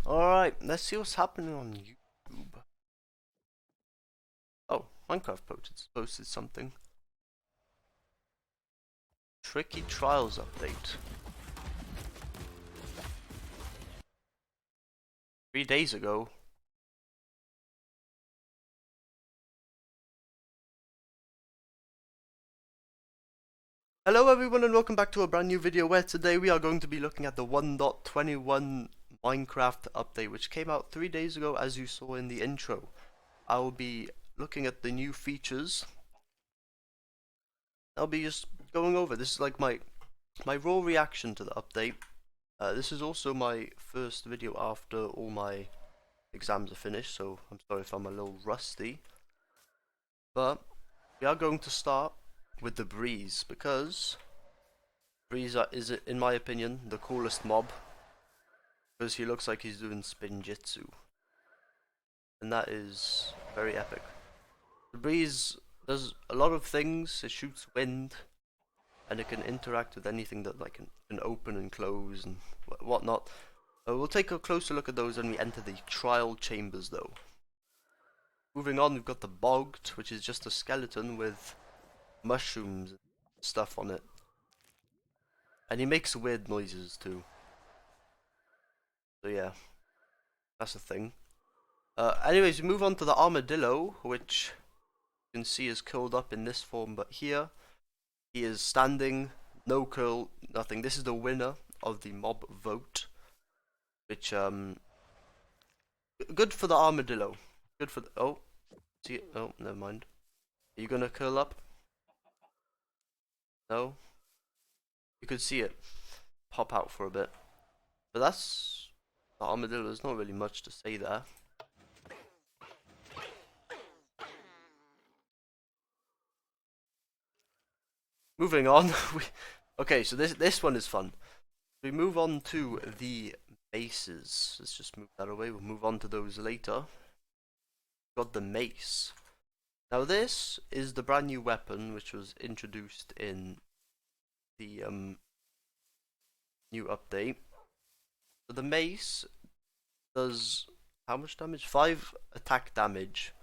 Alright, let's see what's happening on YouTube. Oh, Minecraft posted something. Tricky Trials update. 3 days ago. Hello everyone and welcome back to a brand new video where today we are going to be looking at the 1.21 Minecraft update which came out 3 days ago, as you saw in the intro. I will be looking at the new features. I'll be just going over. This is like my raw reaction to the update. This is also my first video after all my exams are finished, so I'm sorry if I'm a little rusty. But we are going to start with the Breeze, because Breeze is, in my opinion, the coolest mob, because he looks like he's doing spinjitzu, and that is very epic. The Breeze does a lot of things. It shoots wind, and it can interact with anything that like can open and close and whatnot. We'll take a closer look at those when we enter the trial chambers though. Moving on, we've got the Bogged, which is just a skeleton with mushrooms and stuff on it. And he makes weird noises too. So yeah, that's a thing. Anyways, we move on to the Armadillo, which you can see is curled up in this form, but here he is standing, no curl, nothing. This is the winner of the mob vote, which good for the Armadillo. Good for the see, oh, never mind. Are you gonna curl up? No? You could see it pop out for a bit. But that's the Armadillo. There's not really much to say there. Moving on. Okay, so this one is fun. We move on to the bases. Let's just move that away. We'll move on to those later. Got the mace. Now this is the brand new weapon which was introduced in the new update. So the mace does how much damage? 5 attack damage.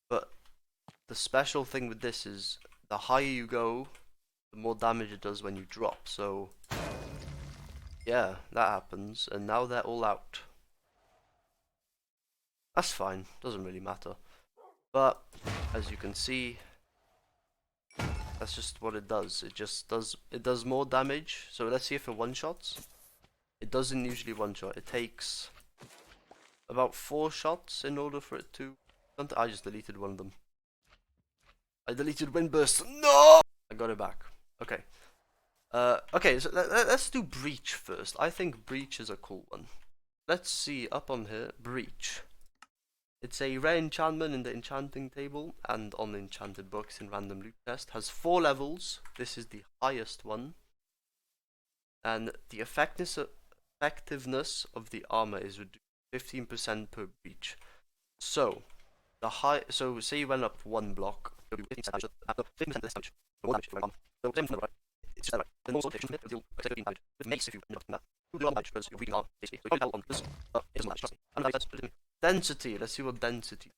But the special thing with this is the higher you go, the more damage it does when you drop. So yeah, that happens, and now they're all out. That's fine, doesn't really matter. But as you can see, that's just what it does. It does more damage. So let's see if it one-shots. It doesn't usually one-shot. It takes about 4 shots in order for it to. I just deleted one of them. I deleted Windburst. No! I got it back. Okay. Okay, so let's do Breach first. I think Breach is a cool one. Let's see up on here. Breach. It's a rare enchantment in the enchanting table and on the enchanted books in random loot chest. Has 4 levels. This is the highest one. And the effectiveness of the armor is reduced 15% per breach. So so say you went up 1 block, you'll do 15% less damage. More damage if you went on. So same from the right. It's just right. Then also if you deal 15 damage. With mace if you end up that. You do a lot of damage because you're weak arm basically. So you can't tell on this. It doesn't match, trust me. And that's density. Let's see what density.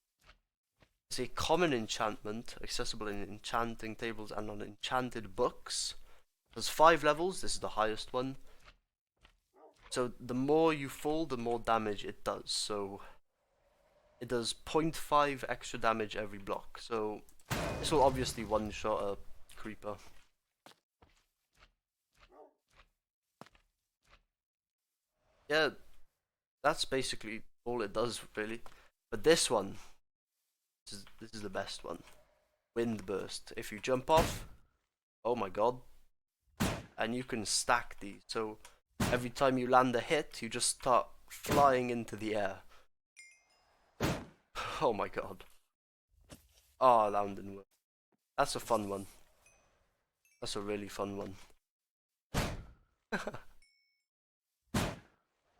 It's a common enchantment accessible in enchanting tables and on enchanted books. There's 5 levels. This is the highest one. So the more you fall, the more damage it does. So it does 0.5 extra damage every block. So this will obviously one-shot a creeper. Yeah, that's basically all it does, really. But this one, this is the best one. Wind Burst. If you jump off, oh my god, and you can stack these. So every time you land a hit, you just start flying into the air. Oh my god. Oh, that one didn't work. That's a fun one. That's a really fun one.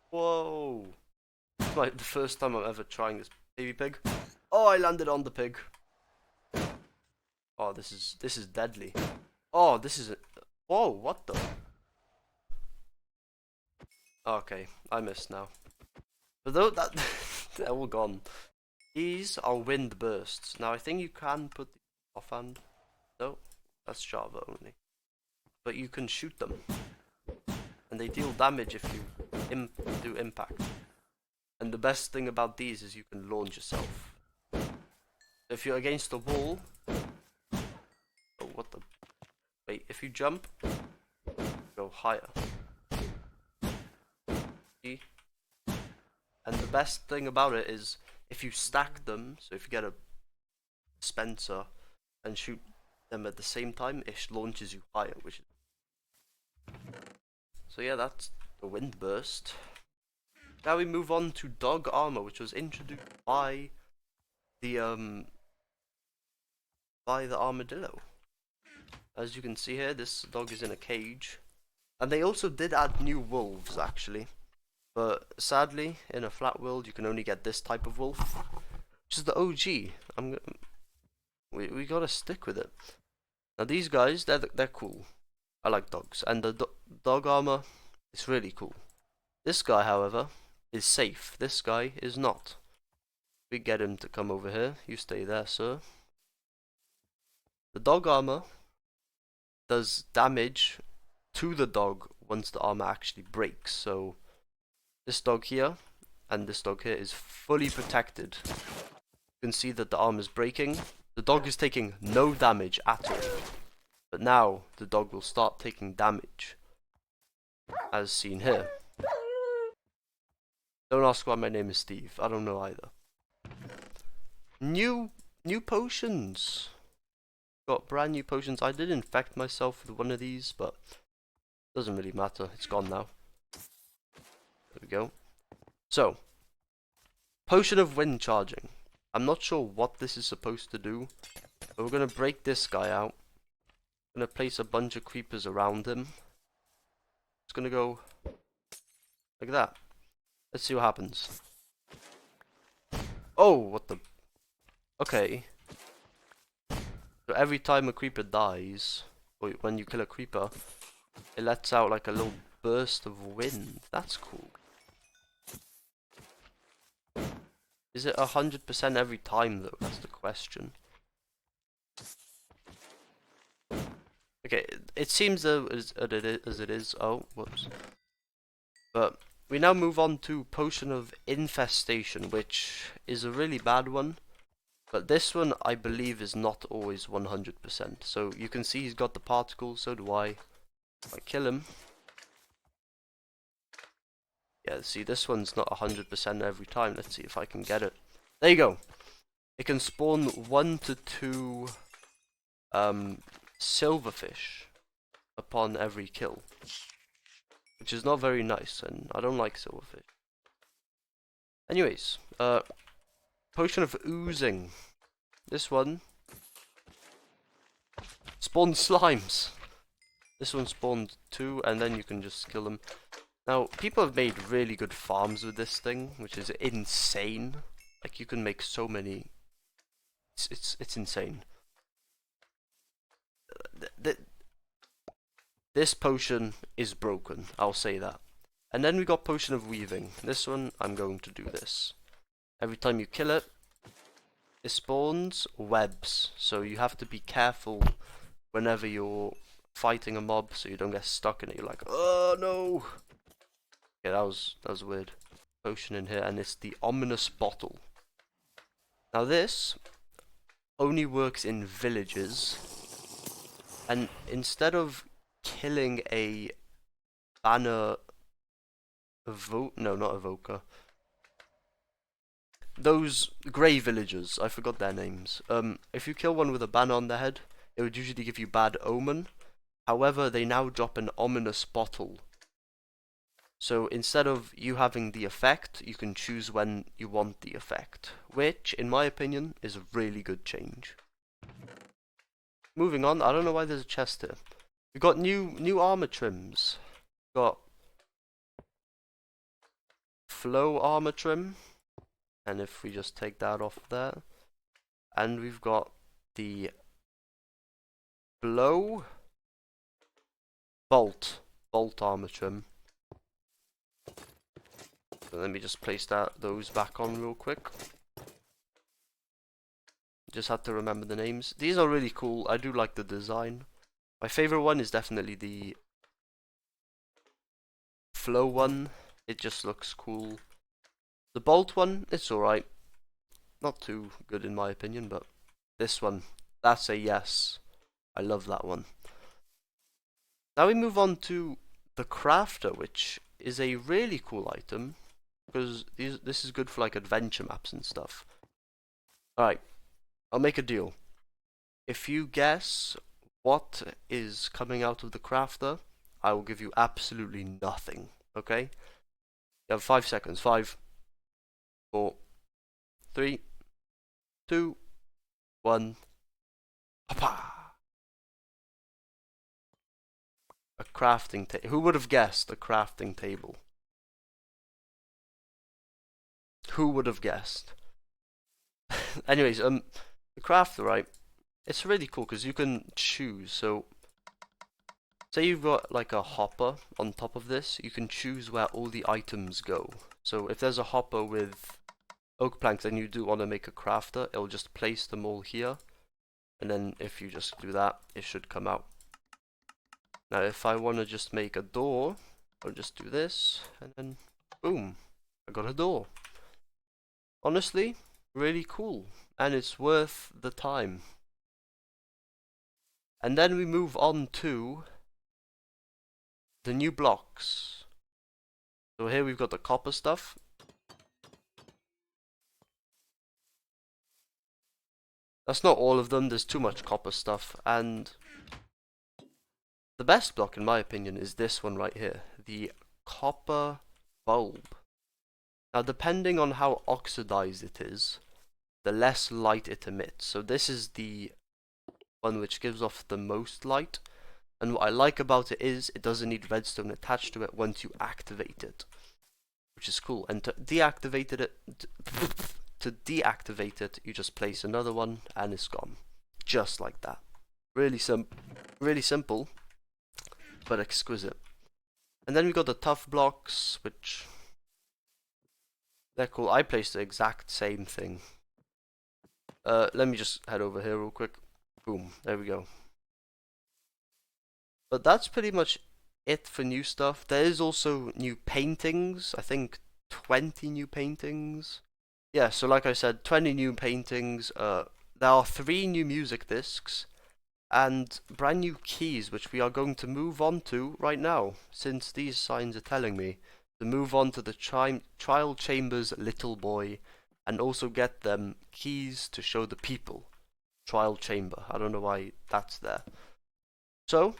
Whoa. It's like the first time I'm ever trying this baby pig. Oh, I landed on the pig. Oh, this is deadly. Oh, this is a. Whoa, what the? Okay, I missed now. But though that they're all gone. These are wind bursts. Now I think you can put the offhand. No, that's Java only. But you can shoot them, and they deal damage if you do impact. And the best thing about these is you can launch yourself. If you're against the wall, oh what the? Wait, if you jump, go higher. See? And the best thing about it is if you stack them, so if you get a Spencer and shoot them at the same time, it launches you higher, which is... So yeah, that's the wind burst. Now we move on to dog armor, which was introduced by the armadillo. As you can see here, this dog is in a cage. And they also did add new wolves, actually. But sadly, in a flat world, you can only get this type of wolf, which is the OG. We gotta stick with it. Now these guys, they're cool. I like dogs, and the dog armor is really cool. This guy, however, is safe. This guy is not. We get him to come over here. You stay there, sir. The dog armor does damage to the dog once the armor actually breaks. So this dog here and this dog here is fully protected. You can see that the armor is breaking. The dog is taking no damage at all. But now the dog will start taking damage, as seen here. Don't ask why my name is Steve. I don't know either. New potions. Got brand new potions. I did infect myself with one of these, but doesn't really matter. It's gone now. There we go. So, potion of wind charging. I'm not sure what this is supposed to do, but we're gonna break this guy out. I'm gonna place a bunch of creepers around him. It's gonna go like that. Let's see what happens. Oh, what the? Okay. So every time a creeper dies, or when you kill a creeper, it lets out like a little burst of wind. That's cool. Is it 100% every time though? That's the question. Okay, it seems as it is. Oh, whoops. But we now move on to Potion of Infestation, which is a really bad one. But this one, I believe, is not always 100%. So you can see he's got the particles, so do I. If I kill him. Yeah, see, this one's not 100% every time. Let's see if I can get it. There you go. It can spawn 1 to 2 silverfish upon every kill. Which is not very nice, and I don't like silverfish. Anyways, Potion of Oozing. This one spawns slimes. This one spawned 2, and then you can just kill them. Now, people have made really good farms with this thing, which is insane. Like, you can make so many. It's insane. This potion is broken, I'll say that. And then we got Potion of Weaving. This one, I'm going to do this. Every time you kill it, it spawns webs. So you have to be careful whenever you're fighting a mob so you don't get stuck in it. You're like, oh no! Okay, that was weird. Potion in here, and it's the Ominous Bottle. Now this only works in villages, and instead of killing a banner not evoker, those grey villagers, I forgot their names. If you kill one with a banner on their head, it would usually give you bad omen. However, they now drop an Ominous Bottle. So instead of you having the effect, you can choose when you want the effect, which, in my opinion, is a really good change. Moving on, I don't know why there's a chest here. We've got new armor trims. We've got flow armor trim, and if we just take that off there, and we've got the blow bolt armor trim. let me just place those back on real quick. Just had to remember the names. These are really cool. I do like the design. My favorite one is definitely the flow one. It just looks cool. The bolt one, it's alright. Not too good in my opinion, but this one, that's a yes. I love that one. Now we move on to the crafter, which is a really cool item because this is good for like adventure maps and stuff. Alright, I'll make a deal. If you guess what is coming out of the crafter, I will give you absolutely nothing, okay? You have 5 seconds. 5, 4, 3, 2, 1. Papa! A crafting table. Who would have guessed a crafting table? Who would have guessed? Anyways, the crafter, right? It's really cool because you can choose. So, say you've got like a hopper on top of this, you can choose where all the items go. So if there's a hopper with oak planks and you do want to make a crafter, it'll just place them all here. And then if you just do that, it should come out. Now if I want to just make a door, I'll just do this, and then boom, I got a door. Honestly, really cool, and it's worth the time. And then we move on to the new blocks. So here we've got the copper stuff. That's not all of them, there's too much copper stuff, and the best block in my opinion is this one right here, the copper bulb. Now depending on how oxidized it is, the less light it emits. So this is the one which gives off the most light, and what I like about it is it doesn't need redstone attached to it once you activate it, which is cool. And to deactivate it, you just place another one and it's gone, just like that. Really simple, but exquisite. And then we got the tough blocks, which they're cool. I placed the exact same thing. Let me just head over here real quick. Boom, there we go. But that's pretty much it for new stuff. There is also new paintings. I think 20 new paintings. Yeah, so like I said, 20 new paintings. There are 3 new music discs and brand new keys, which we are going to move on to right now, since these signs are telling me to move on to the trial chambers, little boy, and also get them keys to show the people. Trial chamber. I don't know why that's there. So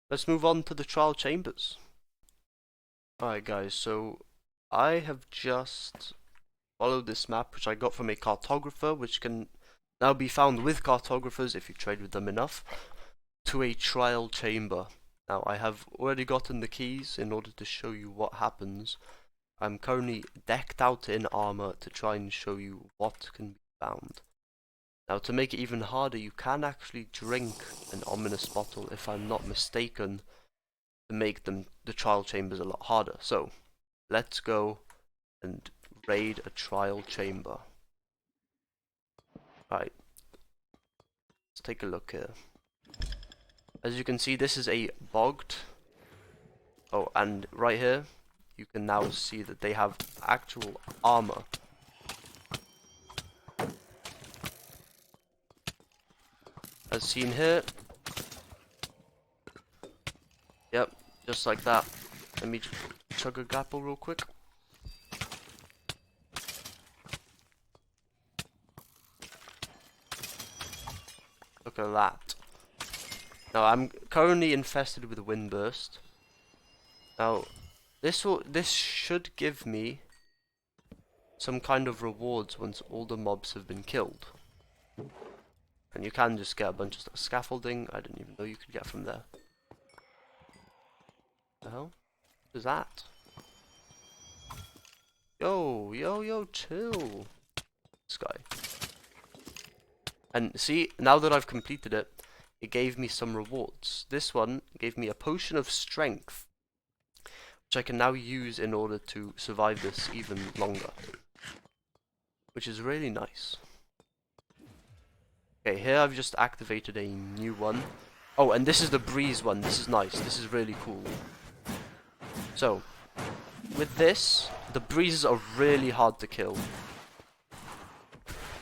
let's move on to the trial chambers. Alright guys, so I have just followed this map, which I got from a cartographer, which can now be found with cartographers if you trade with them enough, to a trial chamber. Now I have already gotten the keys in order to show you what happens. I'm currently decked out in armor to try and show you what can be found. Now to make it even harder, you can actually drink an ominous bottle, if I'm not mistaken, to make the trial chambers a lot harder. So let's go and raid a trial chamber. Right, let's take a look here. As you can see, this is a bogged. Oh, and right here you can now see that they have actual armor. As seen here. Yep, just like that. Let me chug a grapple real quick. Look at that. Now I'm currently infested with windburst. Now this should give me some kind of rewards once all the mobs have been killed. And you can just get a bunch of stuff. Scaffolding, I didn't even know you could get from there. The hell? What is that? Yo, chill. This guy. And see, now that I've completed it, it gave me some rewards. This one gave me a potion of strength, which I can now use in order to survive this even longer, which is really nice. Okay, here I've just activated a new one. Oh, and this is the breeze one. This is nice. This is really cool. So, with this, the breezes are really hard to kill,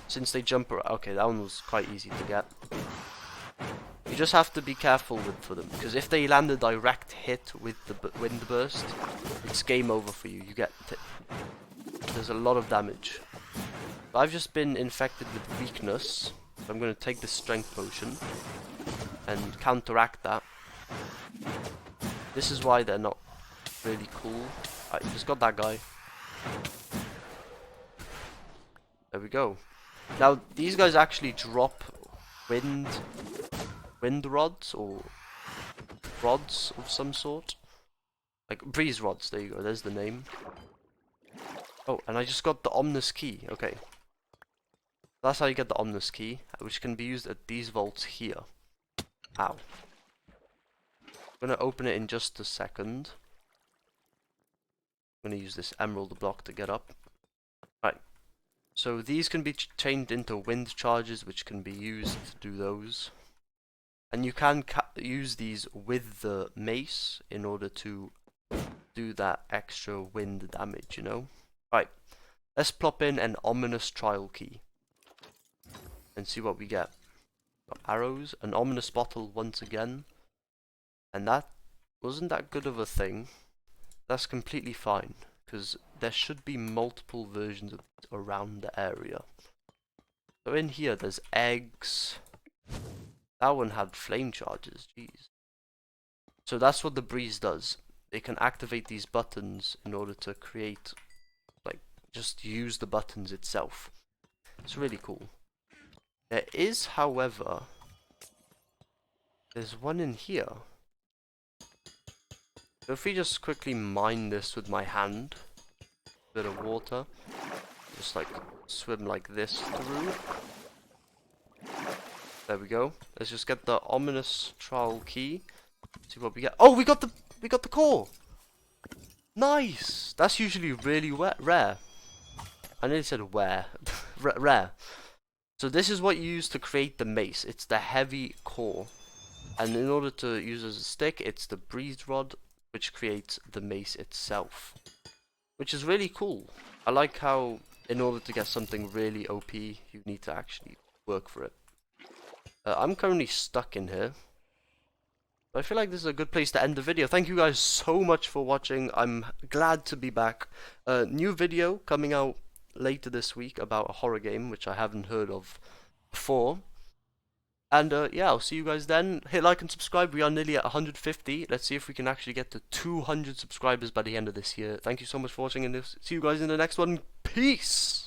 since they jump around. Okay, that one was quite easy to get. You just have to be careful for them, because if they land a direct hit with the wind burst, it's game over for you. There's a lot of damage. But I've just been infected with weakness, so I'm going to take this strength potion and counteract that. This is why they're not really cool. I just got that guy. There we go. Now these guys actually drop wind rods or rods of some sort, like breeze rods. There you go. There's the name. Oh, and I just got the Omnus key. Okay, that's how you get the Omnus key, which can be used at these vaults here. Ow. I'm gonna open it in just a second. I'm gonna use this emerald block to get up. Right. So these can be chained into wind charges, which can be used to do those. And you can use these with the mace in order to do that extra wind damage, you know? Right. Let's plop in an ominous trial key and see what we get. Got arrows, an ominous bottle once again. And that wasn't that good of a thing. That's completely fine, because there should be multiple versions of it around the area. So in here there's eggs. That one had flame charges, jeez. So that's what the breeze does. It can activate these buttons in order to create, like, just use the buttons itself. It's really cool. There is, however, there's one in here. So if we just quickly mine this with my hand, bit of water, just like swim like this through. There we go. Let's just get the ominous trial key. See what we get. Oh, we got the core. Nice. That's usually really rare. I nearly said rare. So this is what you use to create the mace. It's the heavy core, and in order to use as a stick, it's the breeze rod, which creates the mace itself, which is really cool. I like how in order to get something really OP, you need to actually work for it. I'm currently stuck in here. I feel like this is a good place to end the video. Thank you guys so much for watching. I'm glad to be back. New video coming out later this week about a horror game, which I haven't heard of before. And yeah, I'll see you guys then. Hit like and subscribe. We are nearly at 150. Let's see if we can actually get to 200 subscribers by the end of this year. Thank you so much for watching, and see you guys in the next one. Peace!